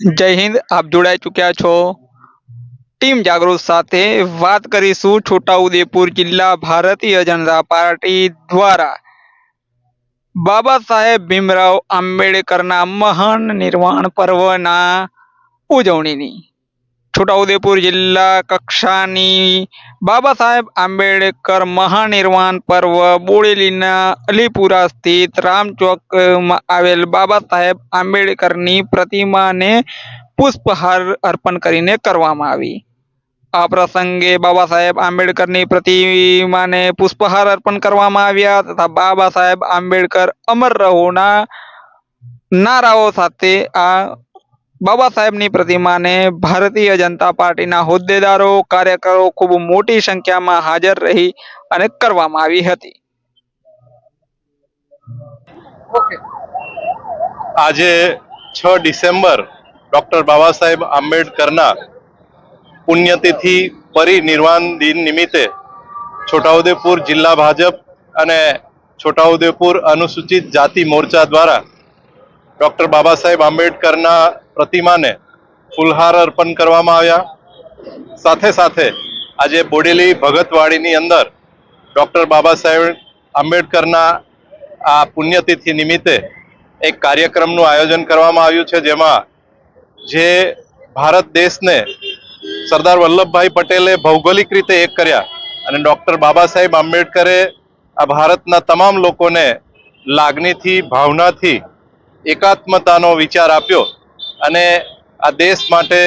જય હિન્દ। આપ જોડાઈ ચૂક્યા છો ટીમ જાગૃત સાથે। વાત કરીશું છોટાઉદેપુર જિલ્લા ભારતીય જનતા પાર્ટી દ્વારા બાબા સાહેબ ભીમરાવ આંબેડકરના મહાન નિર્વાણ પર્વના ઉજવણીની। છોટાઉદેપુર જિલ્લા કક્ષાની બાબા સાહેબ આંબેડકર મહાનિર્વાણ પર્વ બોડેલીના અલીપુરા સ્થિત રામચોકમાં આવેલ બાબા સાહેબ આંબેડકરની પ્રતિમાને પુષ્પહાર અર્પણ કરીને કરવામાં આવી। આ પ્રસંગે બાબા સાહેબ આંબેડકરની પ્રતિમાને પુષ્પહાર અર્પણ કરવામાં આવ્યા તથા બાબા સાહેબ આંબેડકર અમર રહોના નારાઓ સાથે આ બાબા સાહેબની પ્રતિમાને ભારતીય જનતા પાર્ટીના હોદ્દેદારો કાર્યકરો ખૂબ મોટી સંખ્યામાં હાજર રહી અને કરવામાં આવી હતી। આજે 6 ડિસેમ્બર ડોક્ટર બાબા સાહેબ આંબેડકરના પુણ્યતિથિ પરિનિર્વાણ દિન નિમિત્તે છોટાઉદેપુર જિલ્લા ભાજપ અને છોટાઉદેપુર અનુસૂચિત જાતિ મોરચા દ્વારા ડોક્ટર બાબા સાહેબ આંબેડકરના પ્રતિમાને ફૂલહાર અર્પણ કરવામાં આવ્યા। સાથે સાથે આજે બોડેલી ભગતવાડીની અંદર ડોક્ટર બાબા સાહેબ આંબેડકરના આ પુણ્યતિથિ નિમિત્તે એક કાર્યક્રમનું આયોજન કરવામાં આવ્યું છે, જેમાં જે ભારત દેશને સરદાર વલ્લભભાઈ પટેલે ભૌગોલિક રીતે એક કર્યા અને ડોક્ટર બાબા સાહેબ આંબેડકરે આ ભારતના તમામ લોકોને લાગણીથી ભાવનાથી એકાત્મતાનો વિચાર આપ્યો અને આ દેશ માટે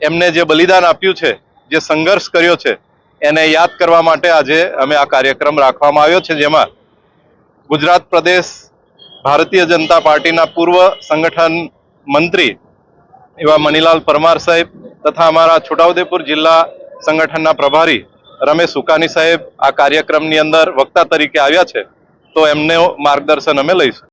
એમને જે બલિદાન આપ્યું છે, જે સંઘર્ષ કર્યો છે, એને યાદ કરવા માટે આજે અમે આ કાર્યક્રમ રાખવામાં આવ્યો છે, જેમાં ગુજરાત પ્રદેશ ભારતીય જનતા પાર્ટીના પૂર્વ સંગઠન મંત્રી એવા મનીલાલ પરમાર સાહેબ તથા અમારા છોટાઉદેપુર જિલ્લા સંગઠનના પ્રભારી રમેશ સુકાની સાહેબ આ કાર્યક્રમની અંદર વક્તા તરીકે આવ્યા છે, તો એમને માર્ગદર્શન અમે લઈશું।